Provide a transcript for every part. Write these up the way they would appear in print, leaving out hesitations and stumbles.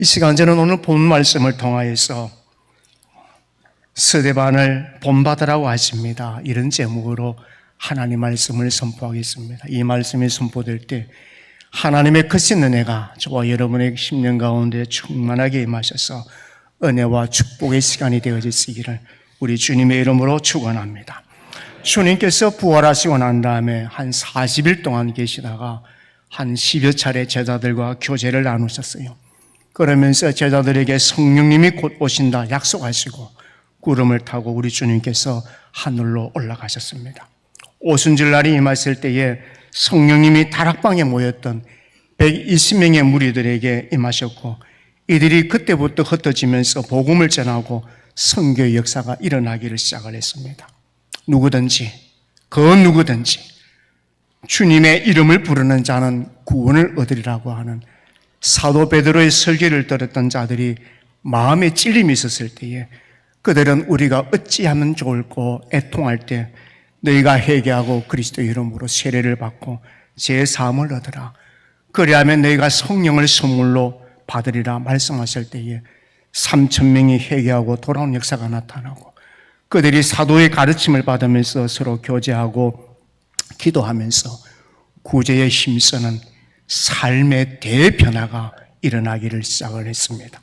이 시간 저는 오늘 본 말씀을 통하여서 스데반을 본받으라고 하십니다. 이런 제목으로 하나님 말씀을 선포하겠습니다. 이 말씀이 선포될 때 하나님의 크신 은혜가 저와 여러분의 심령 가운데 충만하게 임하셔서 은혜와 축복의 시간이 되어지시기를 우리 주님의 이름으로 축원합니다. 주님께서 부활하시고 난 다음에 한 40일 동안 계시다가 한 10여 차례 제자들과 교제를 나누셨어요. 그러면서 제자들에게 성령님이 곧 오신다 약속하시고 구름을 타고 우리 주님께서 하늘로 올라가셨습니다. 오순절날이 임했을 때에 성령님이 다락방에 모였던 120명의 무리들에게 임하셨고 이들이 그때부터 흩어지면서 복음을 전하고 선교의 역사가 일어나기를 시작을 했습니다. 누구든지 그 누구든지 주님의 이름을 부르는 자는 구원을 얻으리라고 하는 사도 베드로의 설교를 들었던 자들이 마음에 찔림이 있었을 때에 그들은 우리가 어찌하면 좋을꼬 애통할 때 너희가 회개하고 그리스도의 이름으로 세례를 받고 제사함을 얻으라. 그리하면 너희가 성령을 선물로 받으리라 말씀하실 때에 3,000명이 회개하고 돌아온 역사가 나타나고 그들이 사도의 가르침을 받으면서 서로 교제하고 기도하면서 구제에 힘쓰는 삶의 대변화가 일어나기를 시작을 했습니다.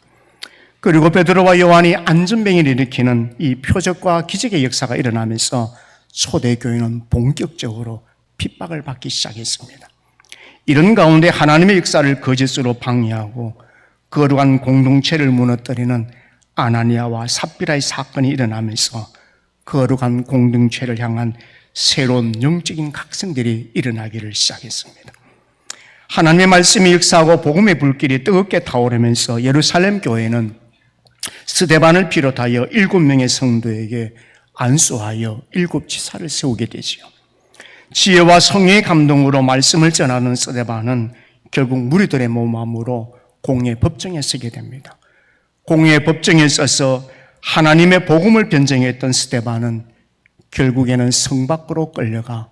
그리고 베드로와 요한이 안전병을 일으키는 이 표적과 기적의 역사가 일어나면서 초대교회는 본격적으로 핍박을 받기 시작했습니다. 이런 가운데 하나님의 역사를 거짓으로 방해하고 거룩한 공동체를 무너뜨리는 아나니아와 삽비라의 사건이 일어나면서 거룩한 공동체를 향한 새로운 영적인 각성들이 일어나기를 시작했습니다. 하나님의 말씀이 역사하고 복음의 불길이 뜨겁게 타오르면서 예루살렘 교회는 스데반을 비롯하여 7명의 성도에게 안수하여 7지사를 세우게 되지요. 지혜와 성령의 감동으로 말씀을 전하는 스데반은 결국 무리들의 모함으로 공회 법정에 서게 됩니다. 공회 법정에 서서 하나님의 복음을 변증했던 스데반은 결국에는 성 밖으로 끌려가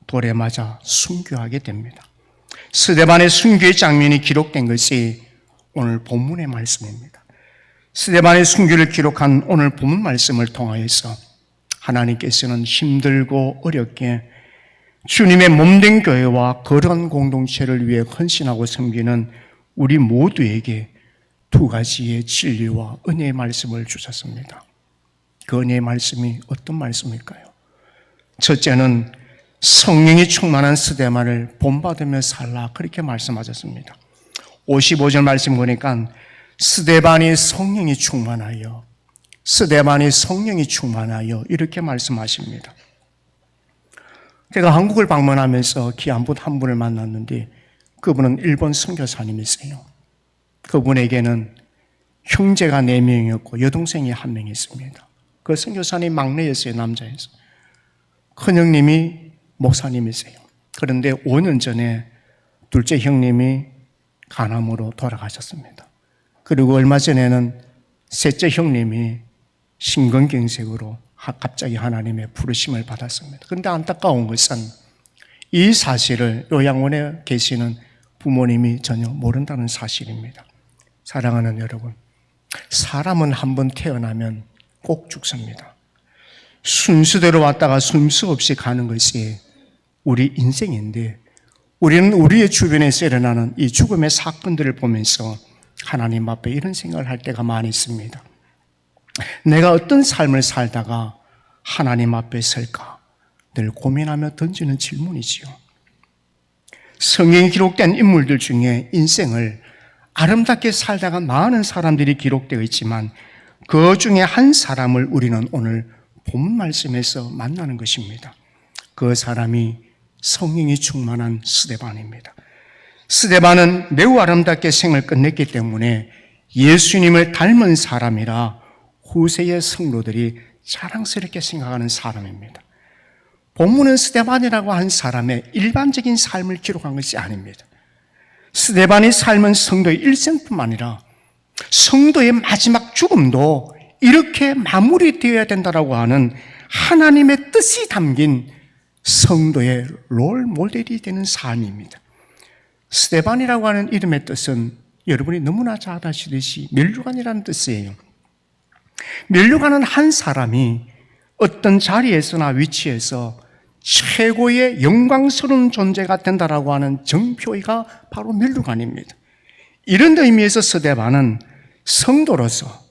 돌에 맞아 순교하게 됩니다. 스데반의 순교의 장면이 기록된 것이 오늘 본문의 말씀입니다. 스데반의 순교를 기록한 오늘 본문 말씀을 통하여서 하나님께서는 힘들고 어렵게 주님의 몸된 교회와 거룩한 공동체를 위해 헌신하고 섬기는 우리 모두에게 두 가지의 진리와 은혜의 말씀을 주셨습니다. 그 은혜의 말씀이 어떤 말씀일까요? 첫째는 성령이 충만한 스데반을 본받으며 살라 그렇게 말씀하셨습니다. 55절 말씀 보니까 스데반이 성령이 충만하여 이렇게 말씀하십니다. 제가 한국을 방문하면서 귀한 분 한 분을 만났는데 그분은 일본 선교사님이세요. 그분에게는 형제가 4명이었고 여동생이 1명 있습니다. 그 선교사님 막내였어요. 남자였어요. 큰형님이 목사님이세요. 그런데 5년 전에 둘째 형님이 간암으로 돌아가셨습니다. 그리고 얼마 전에는 셋째 형님이 심근경색으로 갑자기 하나님의 부르심을 받았습니다. 그런데 안타까운 것은 이 사실을 요양원에 계시는 부모님이 전혀 모른다는 사실입니다. 사랑하는 여러분, 사람은 한번 태어나면 꼭 죽습니다. 순수대로 왔다가 순수 없이 가는 것이 우리 인생인데 우리는 우리의 주변에서 일어나는 이 죽음의 사건들을 보면서 하나님 앞에 이런 생각을 할 때가 많이 있습니다. 내가 어떤 삶을 살다가 하나님 앞에 설까? 늘 고민하며 던지는 질문이지요. 성경에 기록된 인물들 중에 인생을 아름답게 살다가 많은 사람들이 기록되어 있지만 그 중에 한 사람을 우리는 오늘 본문 말씀에서 만나는 것입니다. 그 사람이 성령이 충만한 스데반입니다. 스데반은 매우 아름답게 생을 끝냈기 때문에 예수님을 닮은 사람이라 후세의 성도들이 자랑스럽게 생각하는 사람입니다. 본문은 스데반이라고 한 사람의 일반적인 삶을 기록한 것이 아닙니다. 스데반의 삶은 성도의 일생뿐만 아니라 성도의 마지막 죽음도 이렇게 마무리되어야 된다고 하는 하나님의 뜻이 담긴 성도의 롤 모델이 되는 삶입니다. 스데반이라고 하는 이름의 뜻은 여러분이 너무나 잘 아시듯이 면류관이라는 뜻이에요. 면류관은 한 사람이 어떤 자리에서나 위치에서 최고의 영광스러운 존재가 된다라고 하는 정표가 바로 면류관입니다. 이런 의미에서 스데반은 성도로서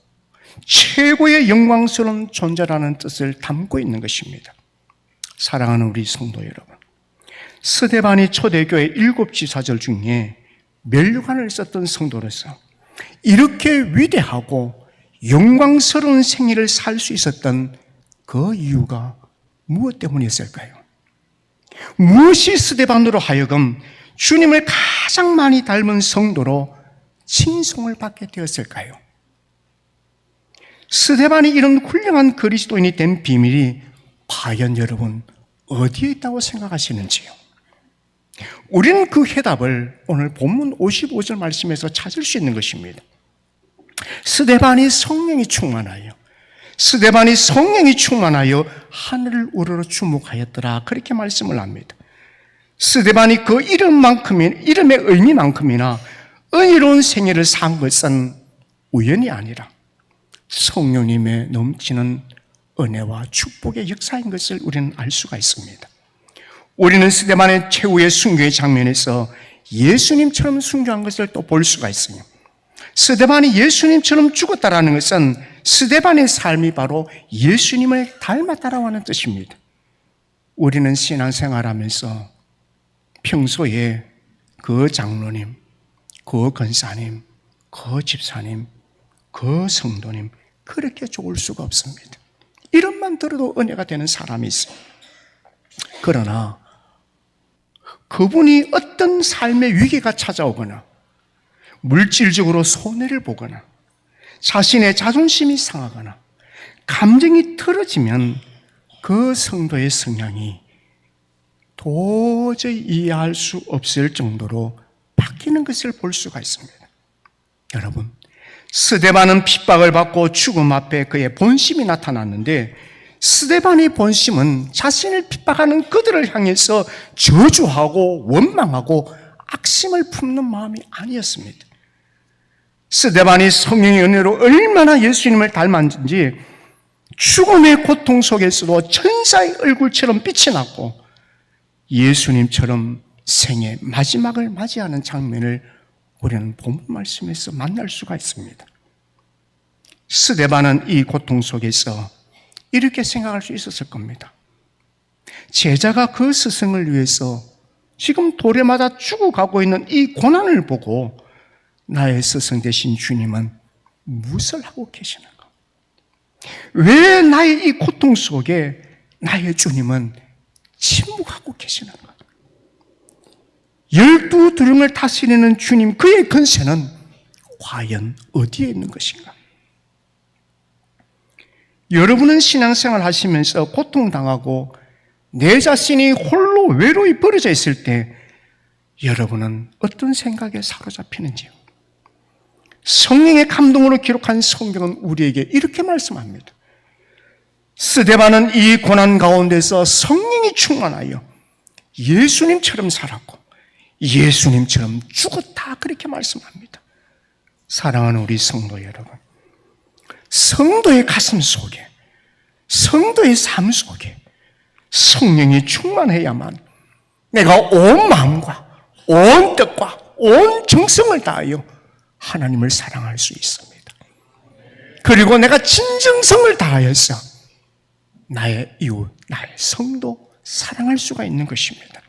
최고의 영광스러운 존재라는 뜻을 담고 있는 것입니다. 사랑하는 우리 성도 여러분, 스데반이 초대교회 7지사절 중에 면류관을 썼던 성도로서 이렇게 위대하고 영광스러운 생애를 살 수 있었던 그 이유가 무엇 때문이었을까요? 무엇이 스데반으로 하여금 주님을 가장 많이 닮은 성도로 칭송을 받게 되었을까요? 스데반이 이런 훌륭한 그리스도인이 된 비밀이 과연 여러분 어디에 있다고 생각하시는지요? 우리는 그 해답을 오늘 본문 55절 말씀에서 찾을 수 있는 것입니다. 스데반이 성령이 충만하여 하늘을 우러러 주목하였더라, 그렇게 말씀을 합니다. 스데반이 그 이름의 의미만큼이나 은혜로운 생애를 산 것은 우연이 아니라 성령님의 넘치는 은혜와 축복의 역사인 것을 우리는 알 수가 있습니다. 우리는 스데반의 최후의 순교의 장면에서 예수님처럼 순교한 것을 또 볼 수가 있어요. 스데반이 예수님처럼 죽었다라는 것은 스데반의 삶이 바로 예수님을 닮았다라고 하는 뜻입니다. 우리는 신앙생활하면서 평소에 그 장로님, 그 권사님, 그 집사님, 그 성도님 그렇게 좋을 수가 없습니다. 이름만 들어도 은혜가 되는 사람이 있어요. 그러나 그분이 어떤 삶의 위기가 찾아오거나 물질적으로 손해를 보거나 자신의 자존심이 상하거나 감정이 틀어지면 그 성도의 성향이 도저히 이해할 수 없을 정도로 바뀌는 것을 볼 수가 있습니다. 여러분, 스데반은 핍박을 받고 죽음 앞에 그의 본심이 나타났는데 스데반의 본심은 자신을 핍박하는 그들을 향해서 저주하고 원망하고 악심을 품는 마음이 아니었습니다. 스데반이 성령의 은혜로 얼마나 예수님을 닮았는지 죽음의 고통 속에서도 천사의 얼굴처럼 빛이 났고 예수님처럼 생의 마지막을 맞이하는 장면을 우리는 본문 말씀에서 만날 수가 있습니다. 스데반은 이 고통 속에서 이렇게 생각할 수 있었을 겁니다. 제자가 그 스승을 위해서 지금 도래마다 죽어가고 있는 이 고난을 보고 나의 스승 되신 주님은 무엇을 하고 계시는가? 왜 나의 이 고통 속에 나의 주님은 침묵하고 계시는가? 12두릉을 다스리는 주님, 그의 권세는 과연 어디에 있는 것인가? 여러분은 신앙생활 하시면서 고통당하고 내 자신이 홀로 외로이 버려져 있을 때 여러분은 어떤 생각에 사로잡히는지요? 성령의 감동으로 기록한 성경은 우리에게 이렇게 말씀합니다. 스데반은 이 고난 가운데서 성령이 충만하여 예수님처럼 살았고 예수님처럼 죽었다, 그렇게 말씀합니다. 사랑하는 우리 성도 여러분, 성도의 가슴 속에, 성도의 삶 속에 성령이 충만해야만 내가 온 마음과 온 뜻과 온 정성을 다하여 하나님을 사랑할 수 있습니다. 그리고 내가 진정성을 다하여서 나의 이웃, 나의 성도 사랑할 수가 있는 것입니다.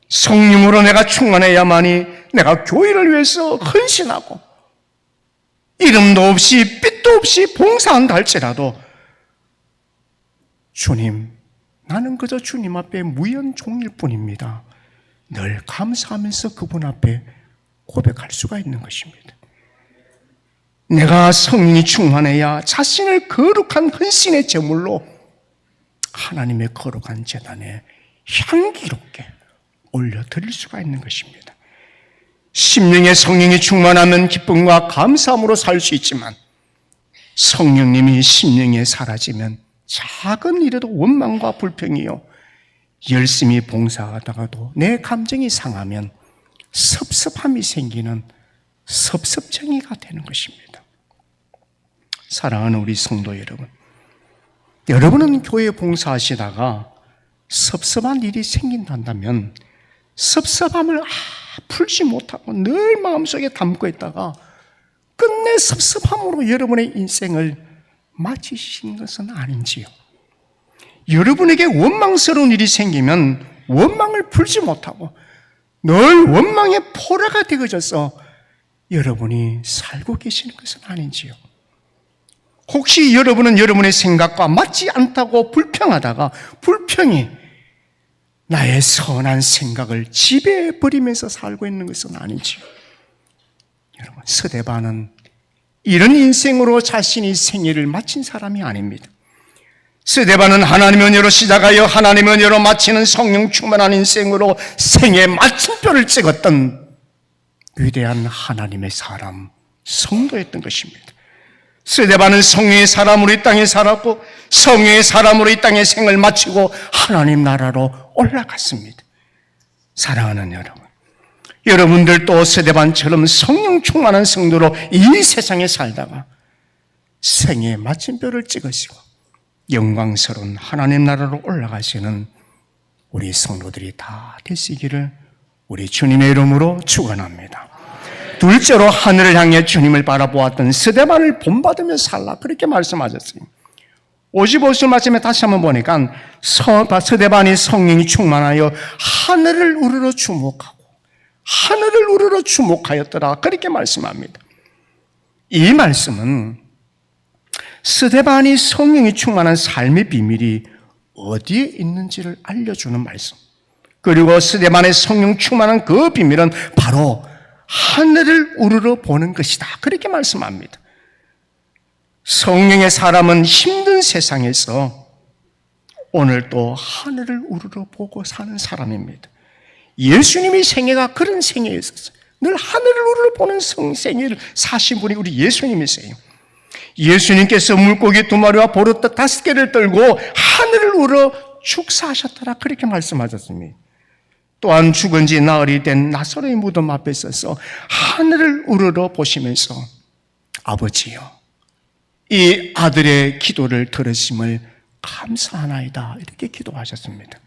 성령으로 내가 충만해야만이 내가 교회를 위해서 헌신하고 이름도 없이 빛도 없이 봉사한다 할지라도 주님, 나는 그저 주님 앞에 무연 종일 뿐입니다. 늘 감사하면서 그분 앞에 고백할 수가 있는 것입니다. 내가 성령이 충만해야 자신을 거룩한 헌신의 제물로 하나님의 거룩한 제단에 향기롭게 올려드릴 수가 있는 것입니다. 심령의 성령이 충만하면 기쁨과 감사함으로 살 수 있지만 성령님이 심령에 사라지면 작은 일에도 원망과 불평이요, 열심히 봉사하다가도 내 감정이 상하면 섭섭함이 생기는 섭섭쟁이가 되는 것입니다. 사랑하는 우리 성도 여러분, 여러분은 교회 봉사하시다가 섭섭한 일이 생긴다면 섭섭함을 풀지 못하고 늘 마음속에 담고 있다가 끝내 섭섭함으로 여러분의 인생을 마치신 것은 아닌지요? 여러분에게 원망스러운 일이 생기면 원망을 풀지 못하고 늘 원망의 포로가 되어져서 여러분이 살고 계시는 것은 아닌지요? 혹시 여러분은 여러분의 생각과 맞지 않다고 불평하다가 불평이 나의 선한 생각을 지배해버리면서 살고 있는 것은 아닌지요? 여러분, 스데반은 이런 인생으로 자신이 생애를 마친 사람이 아닙니다. 스데반은 하나님의 은혜로 시작하여 하나님의 은혜로 마치는 성령 충만한 인생으로 생애 마침표를 찍었던 위대한 하나님의 사람, 성도였던 것입니다. 스데반은 성령의 사람으로 이 땅에 살았고 성령의 사람으로 이 땅에 생을 마치고 하나님 나라로 올라갔습니다. 사랑하는 여러분, 여러분들도 스데반처럼 성령 충만한 성도로 이 세상에 살다가 생의 마침표를 찍으시고 영광스러운 하나님 나라로 올라가시는 우리 성도들이 다 되시기를 우리 주님의 이름으로 축원합니다. 둘째로 하늘을 향해 주님을 바라보았던 스데반을 본받으며 살라, 그렇게 말씀하셨어요. 55절 말씀에 다시 한번 보니까 스데반이 성령이 충만하여 하늘을 우러러 주목하고 하늘을 우러러 주목하였더라, 그렇게 말씀합니다. 이 말씀은 스데반이 성령이 충만한 삶의 비밀이 어디에 있는지를 알려주는 말씀, 그리고 스데반의 성령 충만한 그 비밀은 바로 하늘을 우러러 보는 것이다, 그렇게 말씀합니다. 성령의 사람은 힘든 세상에서 오늘도 하늘을 우러러 보고 사는 사람입니다. 예수님의 생애가 그런 생애였었어요. 늘 하늘을 우러러 보는 생애를 사신 분이 우리 예수님이세요. 예수님께서 물고기 2마리와 보리떡 5개를 들고 하늘을 우러 축사하셨더라, 그렇게 말씀하셨습니다. 또한 죽은 지 나흘이 된 나사로의 무덤 앞에 서서 하늘을 우러러 보시면서 아버지여, 이 아들의 기도를 들으심을 감사하나이다, 이렇게 기도하셨습니다.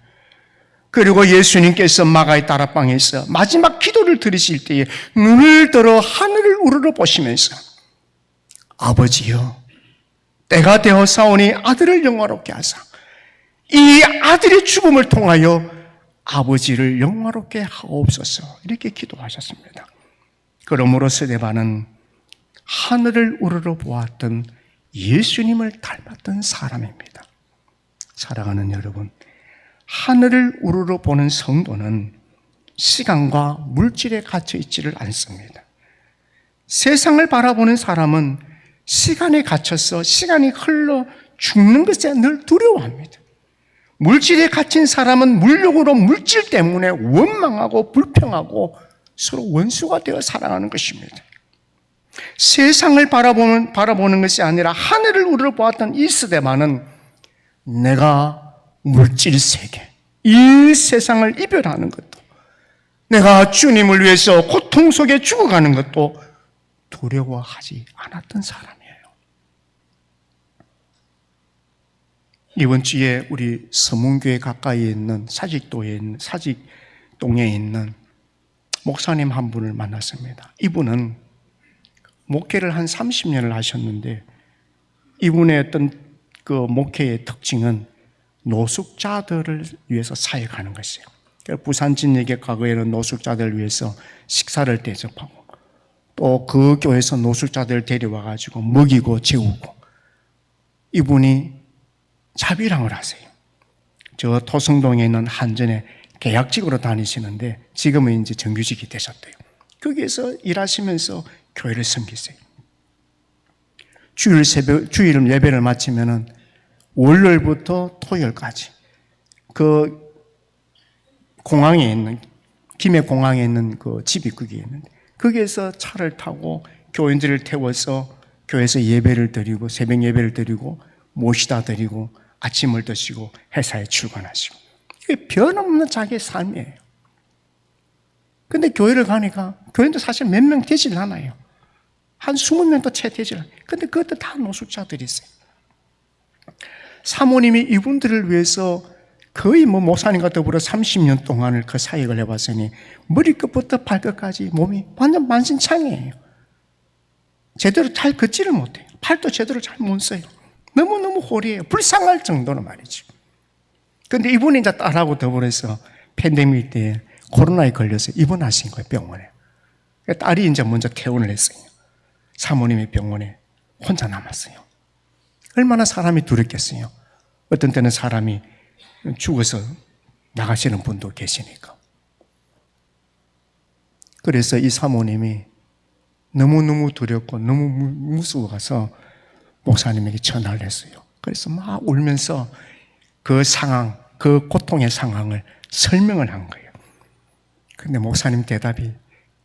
그리고 예수님께서 마가의 다락방에서 마지막 기도를 들으실 때에 눈을 들어 하늘을 우러러 보시면서 아버지여, 때가 되어사오니 아들을 영화롭게 하사 이 아들의 죽음을 통하여 아버지를 영화롭게 하옵소서, 이렇게 기도하셨습니다. 그러므로 스데반은 하늘을 우러러 보았던 예수님을 닮았던 사람입니다. 사랑하는 여러분, 하늘을 우러러 보는 성도는 시간과 물질에 갇혀 있지를 않습니다. 세상을 바라보는 사람은 시간에 갇혀서 시간이 흘러 죽는 것에 늘 두려워합니다. 물질에 갇힌 사람은 물욕으로 물질 때문에 원망하고 불평하고 서로 원수가 되어 살아가는 것입니다. 세상을 바라보는 것이 아니라 하늘을 우러보았던 이 스데반은 내가 물질 세계, 이 세상을 이별하는 것도, 내가 주님을 위해서 고통 속에 죽어가는 것도 두려워하지 않았던 사람이에요. 이번 주에 우리 서문교회 가까이에 있는 사직동에 있는 목사님 한 분을 만났습니다. 이분은 목회를 한 30년을 하셨는데 이분의 어떤 그 목회의 특징은 노숙자들을 위해서 사역하는 것이에요. 부산 진예계 과거에는 노숙자들을 위해서 식사를 대접하고 또 그 교회에서 노숙자들을 데려와 가지고 먹이고 재우고, 이분이 자비랑을 하세요. 저 토성동에 있는 한전에 계약직으로 다니시는데 지금은 이제 정규직이 되셨대요. 거기에서 일하시면서 교회를 섬기세요. 주일 예배를 마치면은 월요일부터 토요일까지 그 공항에 있는, 김해 공항에 있는 그 집이 거기에 있는데 거기에서 차를 타고 교인들을 태워서 교회에서 예배를 드리고 새벽 예배를 드리고 모시다 드리고 아침을 드시고 회사에 출근하시고, 이게 변함없는 자기의 삶이에요. 근데 교회를 가니까 교회도 사실 몇 명 되질 않아요. 한 20명도 채 되질 않아요. 근데 그것도 다 노숙자들이 있어요. 사모님이 이분들을 위해서 거의 목사님과 더불어 30년 동안을 그 사역을 해봤으니 머리끝부터 발끝까지 몸이 완전 만신창이에요. 제대로 잘 걷지를 못해요. 팔도 제대로 잘 못 써요. 너무너무 호리해요. 불쌍할 정도로 말이죠. 근데 이분이 이제 딸하고 더불어서 팬데믹 때 코로나에 걸려서 입원하신 거예요, 병원에. 딸이 이제 먼저 퇴원을 했어요. 사모님이 병원에 혼자 남았어요. 얼마나 사람이 두렵겠어요. 어떤 때는 사람이 죽어서 나가시는 분도 계시니까. 그래서 이 사모님이 너무너무 두렵고 너무 무서워서 목사님에게 전화를 했어요. 그래서 막 울면서 그 상황, 그 고통의 상황을 설명을 한 거예요. 근데 목사님 대답이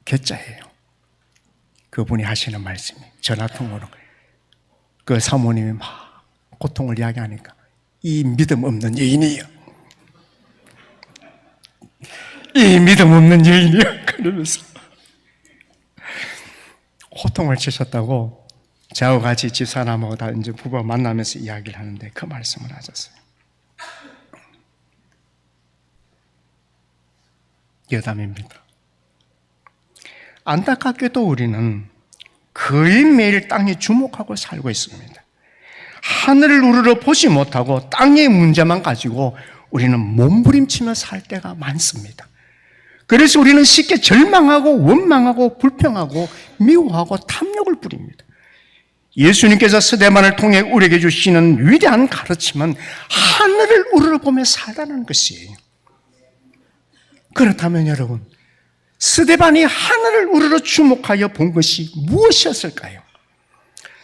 괴짜예요. 그분이 하시는 말씀이 전화통화로 그 사모님이 막 고통을 이야기하니까 이 믿음 없는 여인이요. 이 믿음 없는 여인이요. 그러면서 호통을 치셨다고 저하고 같이 집사람하고 다 이제 부부가 만나면서 이야기를 하는데 그 말씀을 하셨어요. 여담입니다. 안타깝게도 우리는 거의 매일 땅에 주목하고 살고 있습니다. 하늘을 우러러 보지 못하고 땅의 문제만 가지고 우리는 몸부림치며 살 때가 많습니다. 그래서 우리는 쉽게 절망하고 원망하고 불평하고 미워하고 탐욕을 부립니다. 예수님께서 스데반을 통해 우리에게 주시는 위대한 가르침은 하늘을 우러러보며 살라는 것이에요. 그렇다면 여러분, 스데반이 하늘을 우러러 주목하여 본 것이 무엇이었을까요?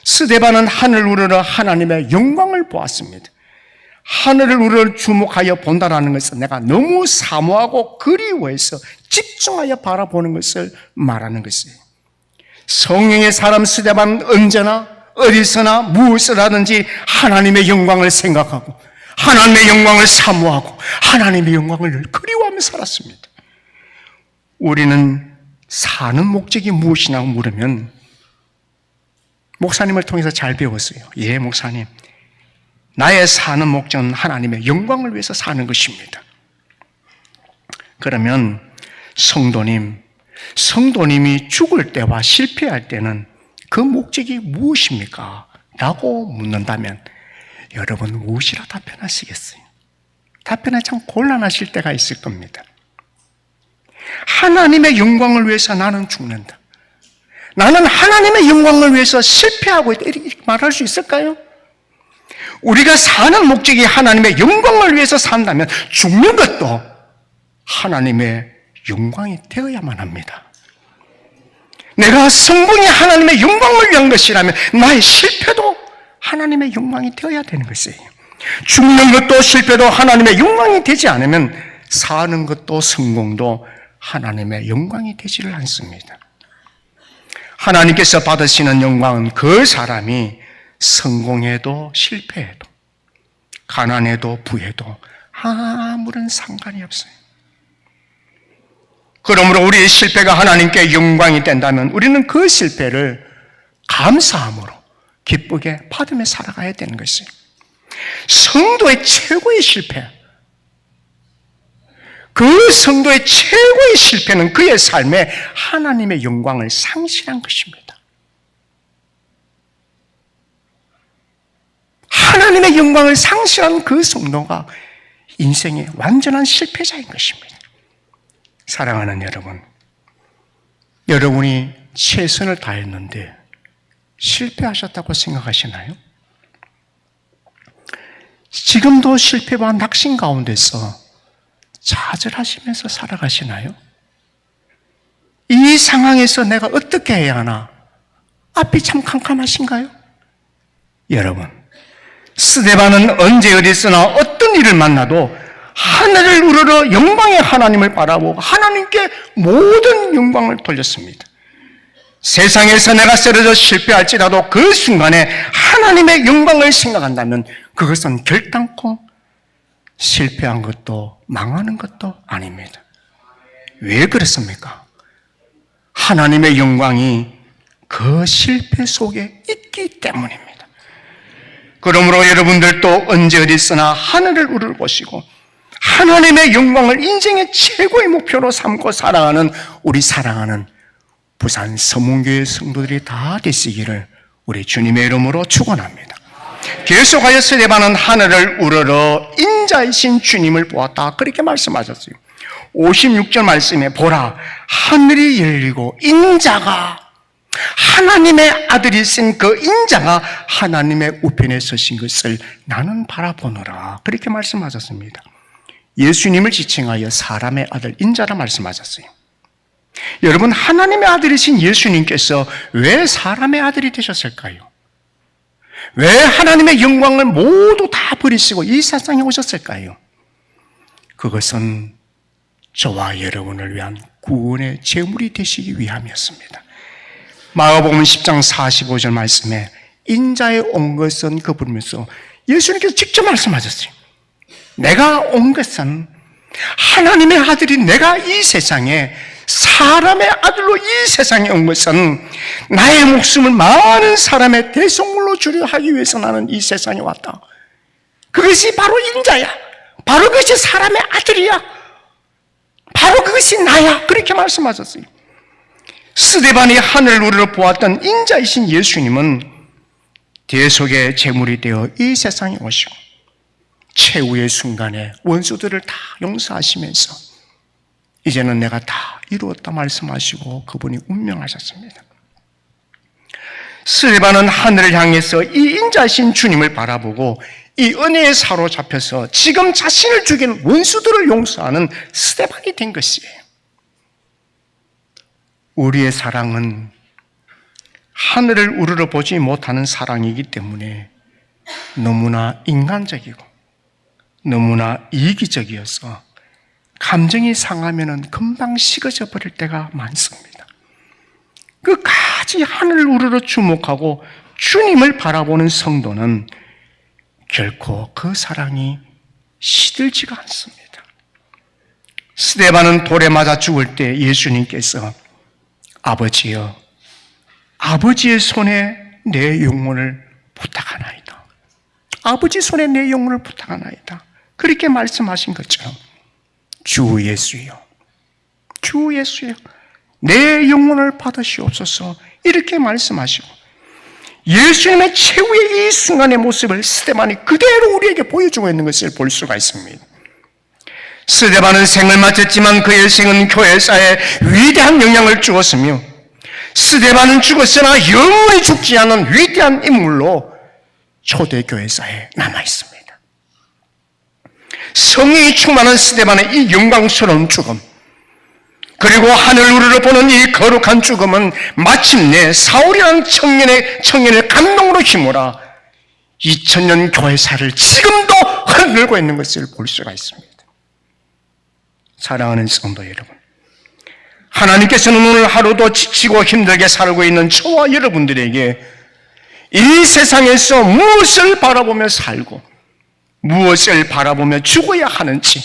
스데반은 하늘을 우러러 하나님의 영광을 보았습니다. 하늘을 우러러 주목하여 본다라는 것은 내가 너무 사모하고 그리워해서 집중하여 바라보는 것을 말하는 것이에요. 성령의 사람 스데반은 언제나 어디서나 무엇을 하든지 하나님의 영광을 생각하고 하나님의 영광을 사모하고 하나님의 영광을 늘 그리워하며 살았습니다. 우리는 사는 목적이 무엇이냐고 물으면 목사님을 통해서 잘 배웠어요. 예, 목사님. 나의 사는 목적은 하나님의 영광을 위해서 사는 것입니다. 그러면 성도님이 죽을 때와 실패할 때는 그 목적이 무엇입니까? 라고 묻는다면 여러분 무엇이라 답변하시겠어요? 답변에 참 곤란하실 때가 있을 겁니다. 하나님의 영광을 위해서 나는 죽는다. 나는 하나님의 영광을 위해서 실패하고 있다. 이렇게 말할 수 있을까요? 우리가 사는 목적이 하나님의 영광을 위해서 산다면 죽는 것도 하나님의 영광이 되어야만 합니다. 내가 성공이 하나님의 영광을 위한 것이라면 나의 실패도 하나님의 영광이 되어야 되는 것이에요. 죽는 것도 실패도 하나님의 영광이 되지 않으면 사는 것도 성공도 하나님의 영광이 되지를 않습니다. 하나님께서 받으시는 영광은 그 사람이 성공해도 실패해도 가난해도 부해도 아무런 상관이 없어요. 그러므로 우리의 실패가 하나님께 영광이 된다면 우리는 그 실패를 감사함으로 기쁘게 받으며 살아가야 되는 것이에요. 성도의 최고의 실패, 그 성도의 최고의 실패는 그의 삶에 하나님의 영광을 상실한 것입니다. 하나님의 영광을 상실한 그 성도가 인생의 완전한 실패자인 것입니다. 사랑하는 여러분, 여러분이 최선을 다했는데 실패하셨다고 생각하시나요? 지금도 실패와 낙심 가운데서 좌절하시면서 살아가시나요? 이 상황에서 내가 어떻게 해야 하나? 앞이 참 캄캄하신가요? 여러분, 스데반은 언제 어디서나 어떤 일을 만나도 하늘을 우러러 영광의 하나님을 바라보고 하나님께 모든 영광을 돌렸습니다. 세상에서 내가 쓰러져 실패할지라도 그 순간에 하나님의 영광을 생각한다면 그것은 결단코 실패한 것도 망하는 것도 아닙니다. 왜 그렇습니까? 하나님의 영광이 그 실패 속에 있기 때문입니다. 그러므로 여러분들도 언제 어디 있으나 하늘을 우러보시고 하나님의 영광을 인생의 최고의 목표로 삼고 살아가는 우리 사랑하는 부산 서문교회 성도들이 다 되시기를 우리 주님의 이름으로 축원합니다. 계속하여 스데반은 하늘을 우러러 인자이신 주님을 보았다, 그렇게 말씀하셨어요. 56절 말씀에 보라, 하늘이 열리고 인자가, 하나님의 아들이신 그 인자가 하나님의 우편에 서신 것을 나는 바라보노라, 그렇게 말씀하셨습니다. 예수님을 지칭하여 사람의 아들 인자라 말씀하셨어요. 여러분, 하나님의 아들이신 예수님께서 왜 사람의 아들이 되셨을까요? 왜 하나님의 영광을 모두 다 버리시고 이 세상에 오셨을까요? 그것은 저와 여러분을 위한 구원의 제물이 되시기 위함이었습니다. 마가복음 10장 45절 말씀에 인자에 온 것은 그 부르면서 예수님께서 직접 말씀하셨어요. 내가 온 것은, 하나님의 아들이 내가 이 세상에, 사람의 아들로 이 세상에 온 것은 나의 목숨을 많은 사람의 대속물로 주려 하기 위해서 나는 이 세상에 왔다. 그것이 바로 인자야. 바로 그것이 사람의 아들이야. 바로 그것이 나야. 그렇게 말씀하셨어요. 스데반이 하늘을 우러러 보았던 인자이신 예수님은 대속의 제물이 되어 이 세상에 오시고 최후의 순간에 원수들을 다 용서하시면서 이제는 내가 다 이루었다 말씀하시고 그분이 운명하셨습니다. 스데반은 하늘을 향해서 이 인자이신 주님을 바라보고 이 은혜에 사로잡혀서 지금 자신을 죽인 원수들을 용서하는 스데반이 된 것이에요. 우리의 사랑은 하늘을 우러러 보지 못하는 사랑이기 때문에 너무나 인간적이고 너무나 이기적이어서 감정이 상하면 금방 식어져 버릴 때가 많습니다. 끝까지 하늘을 우러러 주목하고 주님을 바라보는 성도는 결코 그 사랑이 시들지가 않습니다. 스데반은 돌에 맞아 죽을 때 예수님께서 아버지여, 아버지의 손에 내 영혼을 부탁하나이다. 아버지 손에 내 영혼을 부탁하나이다. 그렇게 말씀하신 것처럼 주 예수여, 주 예수여, 내 영혼을 받으시옵소서, 이렇게 말씀하시고 예수님의 최후의 이 순간의 모습을 스데반이 그대로 우리에게 보여주고 있는 것을 볼 수가 있습니다. 스데반은 생을 마쳤지만 그의 생은 교회사에 위대한 영향을 주었으며 스데반은 죽었으나 영원히 죽지 않은 위대한 인물로 초대교회사에 남아있습니다. 성령이 충만한 스데반의 이 영광스러운 죽음, 그리고 하늘 우러러 보는 이 거룩한 죽음은 마침내 사울이라는 청년의 감동으로 힘몰아 2000년 교회사를 지금도 흔들고 있는 것을 볼 수가 있습니다. 사랑하는 성도 여러분, 하나님께서는 오늘 하루도 지치고 힘들게 살고 있는 저와 여러분들에게 이 세상에서 무엇을 바라보며 살고 무엇을 바라보며 죽어야 하는지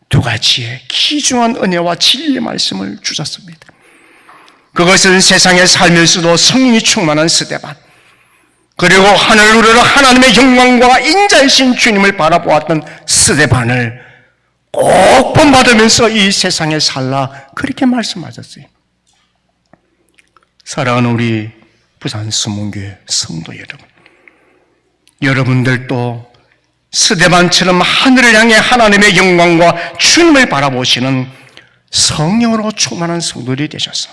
두 가지의 귀중한 은혜와 진리의 말씀을 주셨습니다. 그것은 세상에 살면서도 성령이 충만한 스데반, 그리고 하늘 우러러 하나님의 영광과 인자이신 주님을 바라보았던 스데반을 꼭 본받으면서 이 세상에 살라, 그렇게 말씀하셨어요. 사랑하는 우리 부산 서문교회 성도 여러분, 여러분들도 스데반처럼 하늘을 향해 하나님의 영광과 주님을 바라보시는 성령으로 충만한 성도들이 되셔서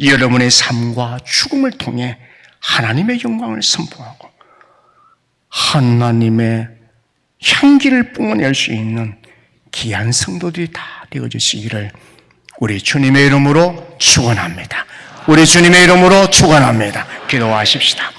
여러분의 삶과 죽음을 통해 하나님의 영광을 선포하고 하나님의 향기를 뿜어낼 수 있는 귀한 성도들이 다 되어주시기를 우리 주님의 이름으로 축원합니다. 우리 주님의 이름으로 축원합니다. 기도하십시다.